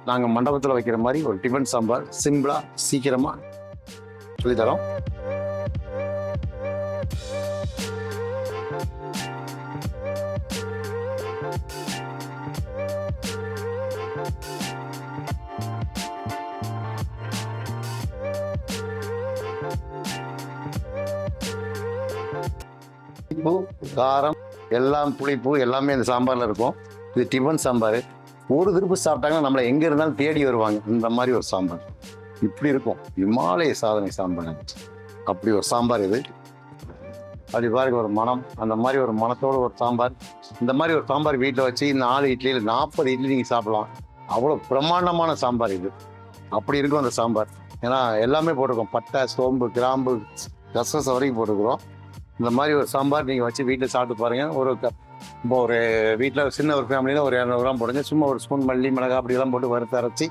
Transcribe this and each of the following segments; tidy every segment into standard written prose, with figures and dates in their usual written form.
நாங்கள் மண்டபத்தில் வைக்கிற மாதிரி ஒரு டிஃபன் சாம்பார் சிம்பிளாக சீக்கிரமாக சொல்லித்தரோம். புளிப்பு காரம் எல்லாம் புளிப்பு எல்லாமே இந்த சாம்பாரில் இருக்கும். இது டிஃபன் சாம்பார். ஒரு திருப்பு சாப்பிட்டாங்கன்னா நம்மளை எங்கே இருந்தாலும் தேடி வருவாங்க. இந்த மாதிரி ஒரு சாம்பார் இப்படி இருக்கும். இமாலய சாதனை சாம்பார் அப்படி ஒரு சாம்பார் இது. அப்படி பாருங்க ஒரு மனம், அந்த மாதிரி ஒரு மனத்தோடு ஒரு சாம்பார். இந்த மாதிரி ஒரு சாம்பார் வீட்டில் வச்சு 4 இட்லி 40 இட்லி நீங்கள் சாப்பிடலாம். அவ்வளோ பிரம்மாண்டமான சாம்பார் இது. அப்படி இருக்கும் அந்த சாம்பார். ஏன்னா எல்லாமே போட்டிருக்கோம், பட்டை சோம்பு கிராம்பு கசகசம் வரைக்கும் போட்டுருக்குறோம். இந்த மாதிரி ஒரு சாம்பார் நீங்கள் வச்சு வீட்டில் சாப்பிட்டு பாருங்கள். இப்போ ஒரு வீட்டில் சின்ன ஒரு ஃபேமிலியில் ஒரு 200 கிராம் போடுங்க. சும்மா ஒரு ஸ்பூன் மல்லி மிளகா அப்படிலாம் போட்டு வறுத்து அரைச்சி,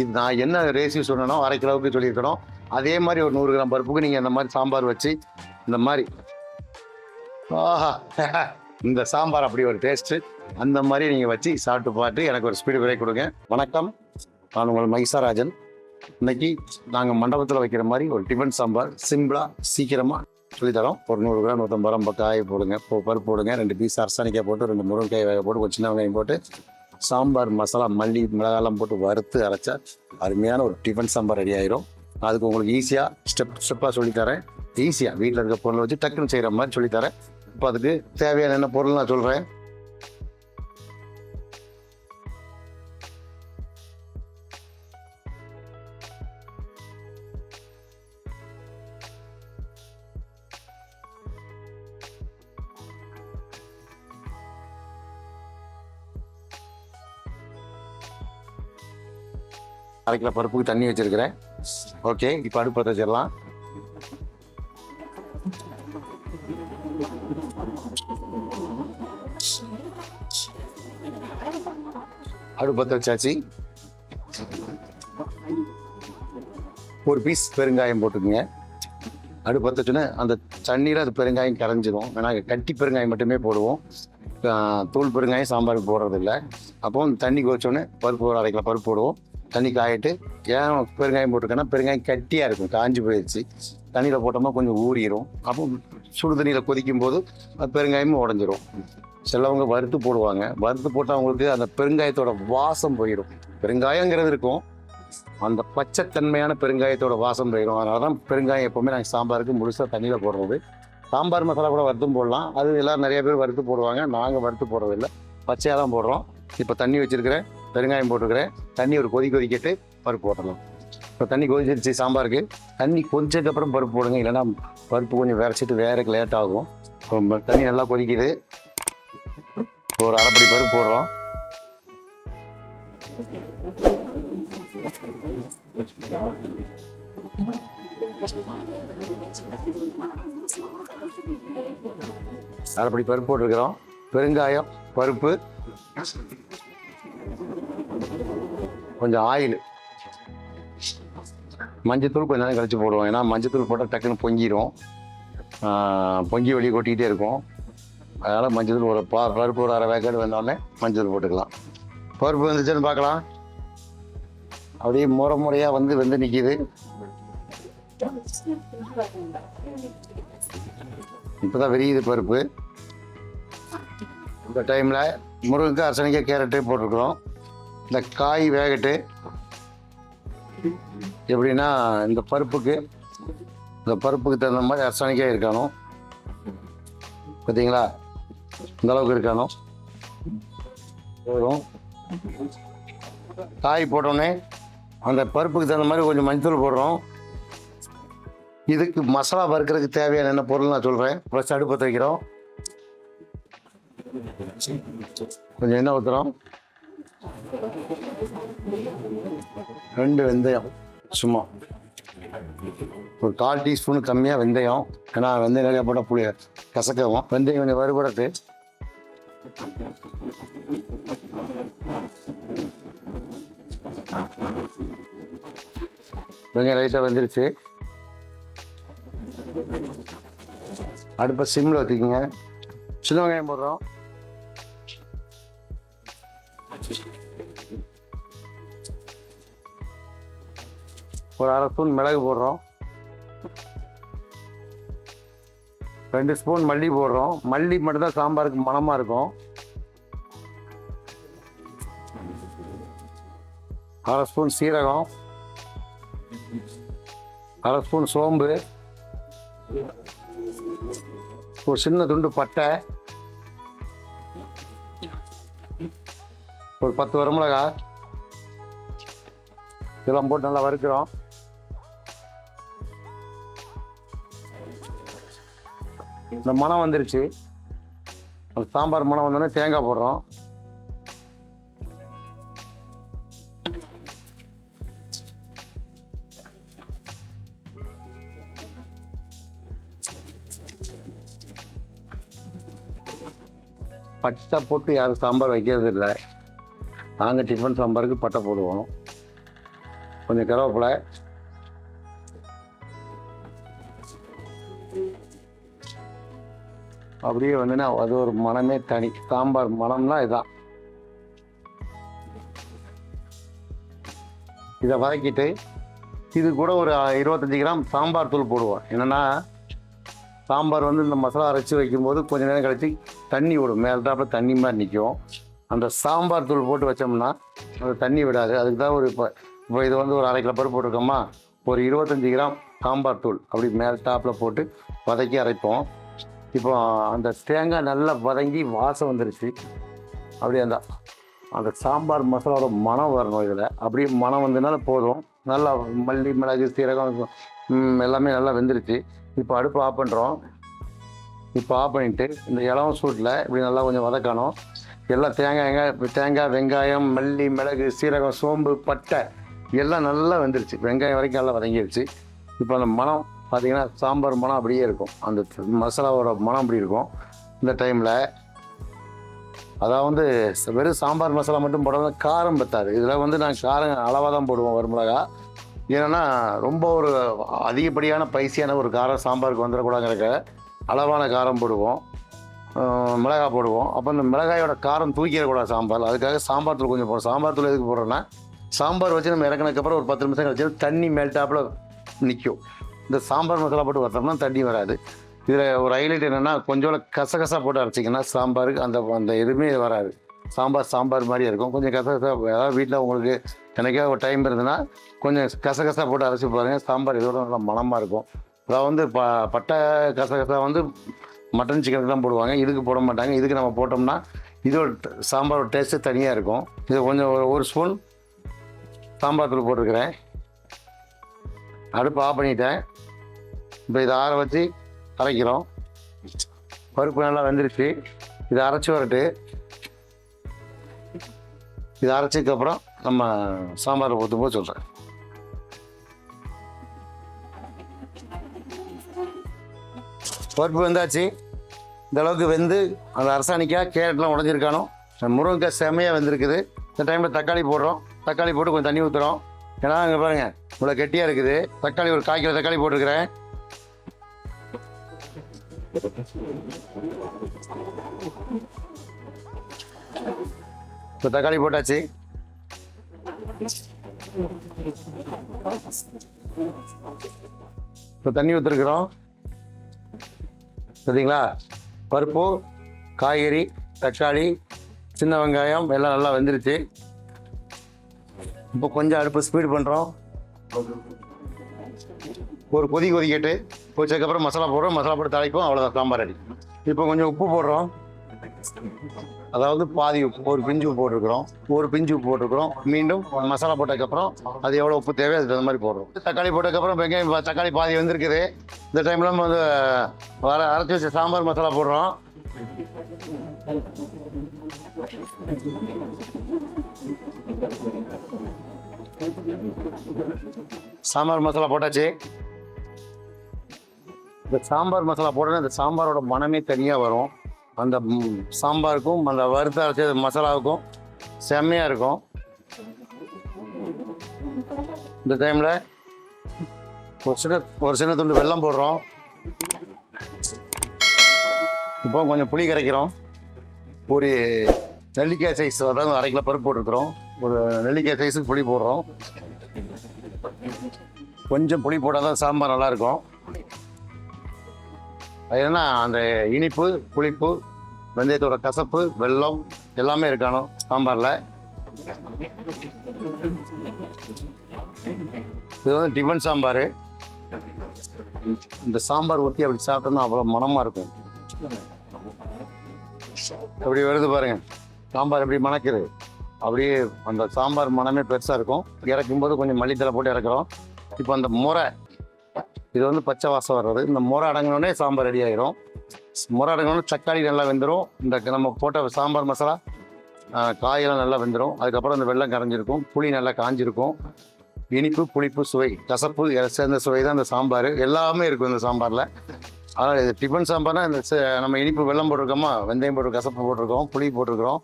இது நான் என்ன ரேசியோ சொன்னேனோ 1/2 கிலோவுக்கு சொல்லியிருக்கணும். அதே மாதிரி ஒரு 100 கிராம் பருப்புக்கு நீங்கள் இந்த மாதிரி சாம்பார் வச்சு இந்த மாதிரி இந்த சாம்பார் அப்படி ஒரு டேஸ்ட்டு. அந்த மாதிரி நீங்கள் வச்சு சாப்பிட்டு பார்த்து எனக்கு ஒரு ஸ்பீடு விலை கொடுங்க. வணக்கம், நான் உங்கள் மகிஷாராஜன். இன்னைக்கு நாங்கள் மண்டபத்தில் வைக்கிற மாதிரி ஒரு டிஃபன் சாம்பார் சிம்பிளாக சீக்கிரமாக சொல்லித்தரோம். ஒரு 100 கிராம் 150 கிராம் காய் போடுங்க, பருப்பு போடுங்க, 2 பீஸ் அரசாணிக்காய் போட்டு 2 முருங்கைக்காய் வேக போட்டு ஒரு சின்ன வெங்காயம் போட்டு சாம்பார் மசாலா மல்லி மிளகாலாம் போட்டு வறுத்து அரைச்சா அருமையான ஒரு டிஃபன் சாம்பார் ரெடி ஆயிரும். அதுக்கு உங்களுக்கு ஈஸியாக ஸ்டெப்பாக சொல்லித்தரேன். ஈஸியாக வீட்டில் இருக்க பொருளை வச்சு டக்குன்னு செய்கிற மாதிரி சொல்லித்தரேன். இப்போ அதுக்கு தேவையான என்ன பொருள் நான் சொல்கிறேன். அரை கிலோ பருப்புக்கு தண்ணி வச்சிருக்கிறேன். ஓகே, இப்போ அடுப்பு பற்ற வச்சிடலாம். அடுப்பு பற்ற வச்சாச்சு. ஒரு பீஸ் பெருங்காயம் போட்டுக்குங்க. அடுப்பு பற்ற வச்சோன்னே அந்த தண்ணீர் அது பெருங்காயம் கரைஞ்சிடும். நாங்கள் கட்டி பெருங்காயம் மட்டுமே போடுவோம், தூள் பெருங்காயம் சாம்பாருக்கு போடுறது இல்லை. அப்போ தண்ணி கொதிச்சோடனே பருப்பு ஒரு 1/2 கிலோ பருப்பு போடுவோம். தண்ணி காயிட்டு ஏன் பெருங்காயம் போட்டிருக்கேன்னா பெருங்காயம் கட்டியாக இருக்கும், காஞ்சி போயிடுச்சு. தண்ணியில் போட்டோம்னா கொஞ்சம் ஊறிடும். அப்போ சுடு தண்ணியில் கொதிக்கும் போது பெருங்காயமும் உடஞ்சிரும். சிலவங்க வறுத்து போடுவாங்க. வறுத்து போட்டால் அவங்களுக்கு அந்த பெருங்காயத்தோட வாசம் போயிடும். பெருங்காயங்கிறது இருக்கும், அந்த பச்சைத்தன்மையான பெருங்காயத்தோட வாசம் போயிடும். அதனால தான் பெருங்காயம் எப்போவுமே நாங்கள் சாம்பாருக்கு முழுசாக தண்ணியில் போடுறது. சாம்பார் மசாலா கூட வறுத்தும் போடலாம், அது எல்லாம் நிறைய பேர் வறுத்து போடுவாங்க. நாங்கள் வறுத்து போடுறதில்லை, பச்சையாக தான் போடுறோம். இப்போ தண்ணி வச்சுருக்கிறேன், பெருங்காயம் போட்டுக்கிறேன். தண்ணி ஒரு கொதிக்கட்டு பருப்பு போட்டலாம். இப்போ தண்ணி கொதிச்சிருச்சு சாம்பாருக்கு. தண்ணி கொதிச்சதுக்கப்புறம் பருப்பு போடுங்க, இல்லைன்னா பருப்பு கொஞ்சம் விரைச்சிட்டு வேறக்கு லேட் ஆகும். இப்போ தண்ணி நல்லா கொதிக்குது. ஒரு அரைப்படி பருப்பு போடுறோம். அரைப்படி பருப்பு போட்டுருக்கிறோம். பெருங்காயம், பருப்பு, கொஞ்சம் ஆயில், மஞ்சத்தூள் கொஞ்ச நேரம் கழிச்சு போடுவோம். ஏன்னா மஞ்சத்தூள் போட்டால் டக்குன்னு பொங்கிடும், பொங்கி வெளியே கொட்டிக்கிட்டே இருக்கும். அதனால் மஞ்சத்தூள் ஒரு பருப்பு ஒரு 1/2 வேக்காடு வந்தோடனே மஞ்சள் போட்டுக்கலாம். பருப்பு வந்துச்சுன்னு பார்க்கலாம். அப்படியே முறையாக வெந்து நிற்கிது. இப்போ தான் விரியுது பருப்பு. இந்த டைமில் முருங்கைக்காய் அரசணிக்காய் கேரட்டு போட்டிருக்கிறோம். இந்த காய் வேகட்டு எப்படின்னா இந்த பருப்புக்கு தகுந்த மாதிரி அரசாணிக்காய் இருக்கணும். பார்த்தீங்களா, இந்த அளவுக்கு இருக்கணும் போதும். காய் போட்டோன்னே அந்த பருப்புக்கு தகுந்த மாதிரி கொஞ்சம் மஞ்சள் போடுறோம். இதுக்கு மசாலா வறுக்கிறதுக்கு தேவையான என்ன பொருள் நான் சொல்கிறேன். ஃபர்ஸ்ட் அடுப்பு பற்ற வைக்கிறோம். கொஞ்சம் எண்ணெய் ஊற்றுறோம். 2 வெந்தயம், சும்மா ஒரு 1/4 டீஸ்பூனு கம்மியாக வெந்தயம். ஏன்னா வெந்தயம் நிறையா போட்டால் புளிய கசக்கவும். வெந்தயம் கொஞ்சம் வறுபடத்து. வெங்காயம் லைட்டாக வெந்துருச்சு. அடுப்பை சிம்மில் வச்சுக்கிங்க. சின்ன வெங்காயம் போடுறோம். ஒரு 1/2 ஸ்பூன் மிளகு போடுறோம், 2 ஸ்பூன் மல்லி போடுறோம். மல்லி மட்டும்தான் சாம்பாருக்கு மணமாக இருக்கும். 1/2 ஸ்பூன் சீரகம், 1/2 ஸ்பூன் சோம்பு, ஒரு சின்ன துண்டு பட்டை, ஒரு 10 வரமிளகாய், இதெல்லாம் போட்டு நல்லா வறுக்கிறோம். இந்த மணம் வந்துருச்சு. அந்த சாம்பார் மணம் வந்தோடனே தேங்காய் போடுறோம். பட்டை போட்டு யாரும் சாம்பார் வைக்கிறது இல்லை. நாங்கள் டிஃபன் சாம்பாருக்கு பட்டை போடுவோம். கொஞ்சம் கருவேப்பிலை, அப்படியே வந்துன்னா அது ஒரு மனமே தனி. சாம்பார் மனம்னா இதுதான். இதை வதக்கிட்டு இது கூட ஒரு 25 கிராம் சாம்பார் தூள் போடுவோம். என்னென்னா சாம்பார் வந்து இந்த மசாலா அரைச்சி வைக்கும்போது கொஞ்சம் நேரம் கழித்து தண்ணி விடும், மேல்டாப்பில் தண்ணி மாதிரி நிற்கும். அந்த சாம்பார் தூள் போட்டு வச்சோம்னா அது தண்ணி விடாது. அதுக்கு தான் ஒரு இப்போ இது வந்து ஒரு 1/2 கிலோ பருப்பு போட்டிருக்கோமா, ஒரு 25 கிராம் சாம்பார் தூள் அப்படி மேல் டாப்பில் போட்டு வதக்கி அரைப்போம். இப்போ அந்த தேங்காய் நல்லா வதங்கி வாசம் வந்துருச்சு. அப்படியே அந்த சாம்பார் மசாலாவோட மனம் வரணும். இதில் அப்படியே மனம் வந்ததுனால போதும். நல்லா மல்லி, மிளகு, சீரகம் எல்லாமே நல்லா வெந்துருச்சு. இப்போ அடுப்பு ஆஃப் பண்ணுறோம். இப்போ ஆஃப் பண்ணிவிட்டு இந்த இளம் சூட்டில் இப்படி நல்லா கொஞ்சம் வதக்கணும். எல்லாம் தேங்காய், வெங்காயம், மல்லி, மிளகு, சீரகம், சோம்பு, பட்டை எல்லாம் நல்லா வெந்துருச்சு. வெங்காயம் வரைக்கும் நல்லா வதங்கிடுச்சு. இப்போ அந்த மனம் பார்த்திங்கன்னா சாம்பார் மனம் அப்படியே இருக்கும். அந்த மசாலாவோட மனம் அப்படி இருக்கும். இந்த டைமில் அதாவது வெறும் சாம்பார் மசாலா மட்டும் போடாமல் காரம் பத்தாது. இதில் வந்து நான் காரம் அளவாக தான் போடுவோம், வரமிளகா. ஏன்னா ரொம்ப ஒரு அதிகப்படியான பைசியான ஒரு காரம் சாம்பாருக்கு வந்துடக்கூடாதுங்கிற அளவான காரம் போடுவோம், மிளகாய் போடுவோம். அப்போ இந்த மிளகாயோட காரம் தூக்கிடக்கூடாது சாம்பார். அதுக்காக சாம்பார் தூள் கொஞ்சம் போடுறோம். சாம்பார் தூள் எதுக்கு போடுறோன்னா, சாம்பார் வச்சு நம்ம இறக்குனதுக்கப்புறம் ஒரு 10 நிமிஷம் கழிச்சு தண்ணி மேல்டாப்பில் நிற்கும். இந்த சாம்பார் மசாலா போட்டு வச்சோம்னா தண்ணி வராது. இதில் ஒரு ஹைலைட் என்னென்னா, கொஞ்சோட கசகசா போட்டு அரைச்சிங்கன்னா சாம்பாருக்கு அந்த எதுவுமே வராது. சாம்பார் மாதிரியே இருக்கும். கொஞ்சம் கசகசா, ஏதாவது வீட்டில் உங்களுக்கு எனக்கே ஒரு டைம் இருந்ததுன்னா கொஞ்சம் கசகசா போட்டு அரைச்சி பாருங்கள். சாம்பார் இதோட நல்லா மணமாக இருக்கும். அதாவது வந்து பட்டை கசகசா வந்து மட்டன் சிக்கனுக்கு தான் போடுவாங்க, இதுக்கு போட மாட்டாங்க. இதுக்கு நம்ம போட்டோம்னா இதோட சாம்பாரோட டேஸ்ட்டு தனியாக இருக்கும். இது கொஞ்சம் ஒரு ஸ்பூன் சாம்பார் தூள் போட்டிருக்கிறேன். அடுப்பு ஆஃப் பண்ணிட்டேன். இப்போ இதை ஆற வச்சு அரைக்கிறோம். பருப்பு நல்லா வெந்துருச்சு. இதை அரைச்சி வரட்டு. இதை அரைச்சதுக்கப்புறம் நம்ம சாம்பாரை ஊற்றும்போது சொல்கிறேன். பருப்பு வெந்தாச்சு. இந்த அளவுக்கு வெந்து அந்த அரசாணிக்காய், கேரட்லாம் உடஞ்சிருக்கானோ, முருங்கைக்காய் செம்மையாக வெந்திருக்குது. இந்த டைமில் தக்காளி போடுறோம். தக்காளி போட்டு கொஞ்சம் தண்ணி ஊற்றுறோம். ஏன்னா அங்கே பாருங்கள் இவ்வளோ கெட்டியாக இருக்குது. தக்காளி ஒரு 1/4 கிலோ தக்காளி போட்டிருக்கிறேன். இப்போ தக்காளி போட்டாச்சு. இப்போ தண்ணி ஊற்றிருக்கிறோம். சரிங்களா? பருப்பு, காய்கறி, தக்காளி, சின்ன வெங்காயம் எல்லாம் நல்லா வெந்துருச்சு. இப்போ கொஞ்சம் அடுப்பு ஸ்பீடு பண்ணுறோம். ஒரு கொதிக்கட்டு கொதிச்சதுக்கப்புறம் மசாலா போடுறோம். மசாலா போட்டு தாளிப்போம். அவ்வளோதான், சாம்பார் ரெடி. இப்போ கொஞ்சம் உப்பு போடுறோம். அதாவது பாதி உப்பு, ஒரு பிஞ்சு உப்பு போட்டிருக்கிறோம். மீண்டும் மசாலா போட்டதுக்கப்புறம் அது எவ்வளோ உப்பு தேவை அதுக்கு தகுந்த மாதிரி போடுறோம். தக்காளி போட்டதுக்கப்புறம் வெங்காயம், தக்காளி பாதி வந்திருக்குது. இந்த டைமில் நம்ம வந்து அரைச்சி வச்ச சாம்பார் மசாலா போடுறோம். சாம்பார் மசாலா போட்டாச்சு. இந்த சாம்பார் மசாலா போட்டோன்னா இந்த சாம்பாரோட மனமே தனியாக வரும். அந்த சாம்பாருக்கும் அந்த வறுத்த அரைச்ச மசாலாவுக்கும் செம்மையாக இருக்கும். இந்த டைமில் ஒரு சின்ன துண்டு வெல்லம் போடுறோம். இப்போ கொஞ்சம் புளி கரைக்கிறோம். ஒரு நெல்லிக்காய் சைஸ், அதாவது 1/2 கிலோ பருப்பு போட்டிருக்கிறோம். ஒரு நெல்லிக்காய் சைஸுக்கு புளி போடுறோம். கொஞ்சம் புளி போட்டால் தான் சாம்பார் நல்லாயிருக்கும். அது என்னன்னா அந்த இனிப்பு, புளிப்பு, வெந்தயத்தோட கசப்பு, வெல்லம் எல்லாமே இருக்கணும் சாம்பாரில். இது வந்து டிஃபன் சாம்பார். இந்த சாம்பார் ஊற்றி அப்படி சாப்பிட்டோம்னா அவ்வளோ மனமாக இருக்கும். எப்படி வருது பாருங்க சாம்பார் எப்படி மணக்குது. அப்படியே அந்த சாம்பார் மனமே பெருசாக இருக்கும். இறக்கும்போது கொஞ்சம் மல்லித்தலை போட்டு இறக்குறோம். இப்போ அந்த முறை இது வந்து பச்சை வாசம் வர்றது. இந்த முறை அடங்கினோடனே சாம்பார் ரெடி ஆகிரும். முறை அடங்கினோடனே தக்காளி நல்லா வெந்துடும். இந்த நம்ம போட்ட சாம்பார் மசாலா காயெல்லாம் நல்லா வெந்துடும். அதுக்கப்புறம் இந்த வெல்லம் கரைஞ்சிருக்கும், புளி நல்லா காஞ்சிருக்கும். இனிப்பு, புளிப்பு, சுவை, கசப்பு சேர்ந்த சுவை தான் இந்த சாம்பார். எல்லாமே இருக்கும் இந்த சாம்பாரில். அதனால் இது டிஃபன் சாம்பார்னா இந்த நம்ம இனிப்பு வெல்லம் போட்டிருக்கோமா, வெந்தயம் போட்டு கசப்பு போட்டிருக்கோம், புளி போட்டிருக்கிறோம்,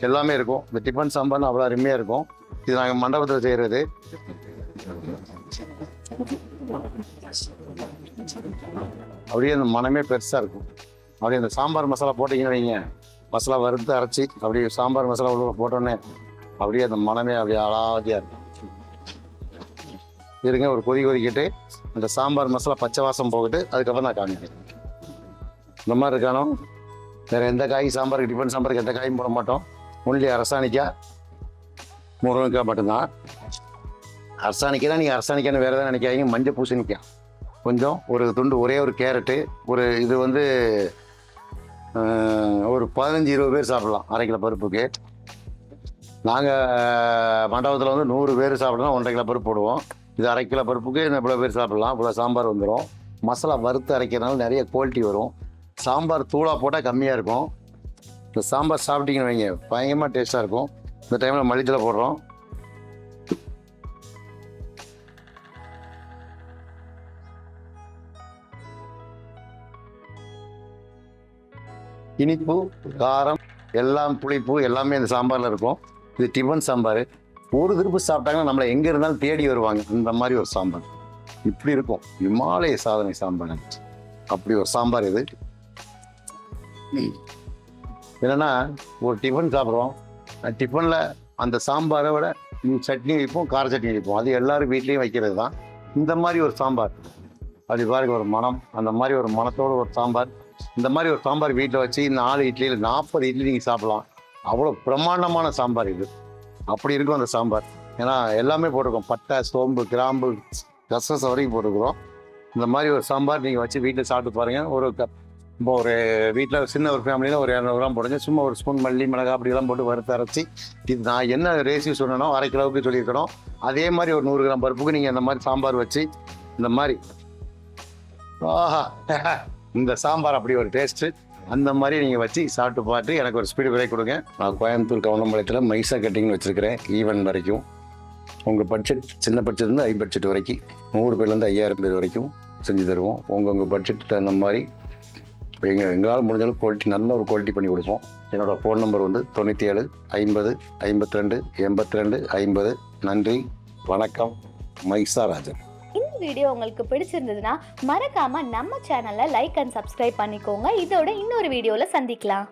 எல்லாமே இருக்கும். இந்த டிஃபன் சாம்பார்னு அவ்வளோ அருமையாக இருக்கும். இது நாங்கள் மண்டபத்தில் செய்கிறது. அப்படியே அந்த மனமே பெருசாக இருக்கும். அப்படியே அந்த சாம்பார் மசாலா போட்டிங்கன்னு வைங்க, மசாலா வறுத்து அரைச்சி அப்படியே சாம்பார் மசாலா உள்ள போட்டோன்னே அப்படியே அந்த மனமே அப்படியே அழகாக இருக்கும். இருங்க ஒரு கொதிக்கிட்டு அந்த சாம்பார் மசாலா பச்சை வாசம் போகிட்டு அதுக்கப்புறம் நான் காமிக்கிறேன். இந்த மாதிரி இருக்கானோ வேறு எந்த காயும் சாம்பாருக்கு, டிஃபன் சாம்பாருக்கு எந்த காயும் போட மாட்டோம். ஒன்லி அரசாணிக்காய், முருங்கைக்காய் மட்டும்தான். அரசாணிக்காய் தான். நீங்கள் அரசாணிக்காய்னு வேறு எதாவது நினைக்காதீங்க. மஞ்சள் பூசணிக்காய் கொஞ்சம், ஒரு துண்டு, ஒரே ஒரு கேரட்டு, ஒரு இது வந்து ஒரு 15-20 பேர் சாப்பிட்லாம் 1/2 கிலோ பருப்புக்கு. நாங்கள் மண்டபத்தில் வந்து 100 பேர் சாப்பிட்லாம் 1/2 கிலோ பருப்பு போடுவோம். இது 1/2 கிலோ பருப்புக்கு இவ்வளோ பேர் சாப்பிட்லாம். இவ்வளோ சாம்பார் வந்துடும். மசாலா வறுத்து அரைக்கிறதுனால நிறைய குவாலிட்டி வரும். சாம்பார் தூளாக போட்டால் கம்மியாக இருக்கும். இந்த சாம்பார் சாப்பிட்டீங்கன்னு வைங்க பயங்கரமாக டேஸ்ட்டாக இருக்கும். இந்த டைமில் மல்லித்தலை போடுறோம். இனிப்பு, காரம், எல்லாம் புளிப்பு எல்லாமே இந்த சாம்பாரில் இருக்கும். இது டிஃபன் சாம்பார். ஒரு திருப்பு சாப்பிட்டாங்கன்னா நம்மளை எங்கே இருந்தாலும் தேடி வருவாங்க. இந்த மாதிரி ஒரு சாம்பார் இப்படி இருக்கும். இமாலய சாதனை சாம்பார் அப்படி ஒரு சாம்பார் இது. என்னன்னா ஒரு டிஃபன் சாப்பிட்றோம். டிஃபனில் அந்த சாம்பாரை விட சட்னி வைப்போம், கார சட்னி வைப்போம். அது எல்லாரும் வீட்லேயும் வைக்கிறது தான். இந்த மாதிரி ஒரு சாம்பார் அப்படி பாருங்க ஒரு மனம். அந்த மாதிரி ஒரு மனத்தோடு ஒரு சாம்பார். இந்த மாதிரி ஒரு சாம்பார் வீட்டில் வச்சு 4 இட்லி இல்லை 40 இட்லி நீங்கள் சாப்பிடலாம். அவ்வளோ பிரம்மாண்டமான சாம்பார் இது. அப்படி இருக்கும் அந்த சாம்பார். ஏன்னா எல்லாமே போட்டிருக்கோம். பட்டை, சோம்பு, கிராம்பு, கசகச வரைக்கும் போட்டுருக்குறோம். இந்த மாதிரி ஒரு சாம்பார் நீங்கள் வச்சு வீட்டில் சாப்பிட்டு பாருங்கள். இப்போ ஒரு வீட்டில் சின்ன ஒரு ஃபேமிலியில் ஒரு 200 கிராம் போடுங்க. சும்மா ஒரு ஸ்பூன் மல்லி, மிளகா அப்படிலாம் போட்டு வறுத்து அரைச்சி, இது நான் என்ன ரேசியோ சொன்னேனோ 1/2 கிலோவுக்கு சொல்லியிருக்கணும். அதே மாதிரி ஒரு 100 கிராம் பருப்புக்கு நீங்கள் இந்த மாதிரி சாம்பார் வச்சு இந்த மாதிரி இந்த சாம்பார் அப்படி ஒரு டேஸ்ட்டு. அந்த மாதிரி நீங்கள் வச்சு சாப்பிட்டு பார்த்து எனக்கு ஒரு ஸ்பீடு விலை கொடுங்க. நான் கோயம்புத்தூர் கவுண்டம்பாளையத்தில் மைசா கட்டிங்னு வச்சுருக்கிறேன். ஈவென்ட் வரைக்கும் உங்கள் பட்ஜெட் சின்ன பட்ஜெட்லேருந்து ஹை பட்ஜெட் வரைக்கும் 100 பேர்லேருந்து 5000 பேர் வரைக்கும் செஞ்சு தருவோம். உங்கள் பட்ஜெட்டுக்கு தகுந்த மாதிரி எங்களால் முடிஞ்சாலும் குவாலிட்டி, நல்ல ஒரு குவாலிட்டி பண்ணி கொடுப்போம். என்னோடய ஃபோன் நம்பர் வந்து 97 50 52 82 50. நன்றி, வணக்கம். மைசா ராஜன். இந்த வீடியோ உங்களுக்கு பிடிச்சிருந்ததுன்னா மறக்காம நம்ம சேனலை லைக் அண்ட் சப்ஸ்கிரைப் பண்ணிக்கோங்க. இதோட இன்னொரு வீடியோவில் சந்திக்கலாம்.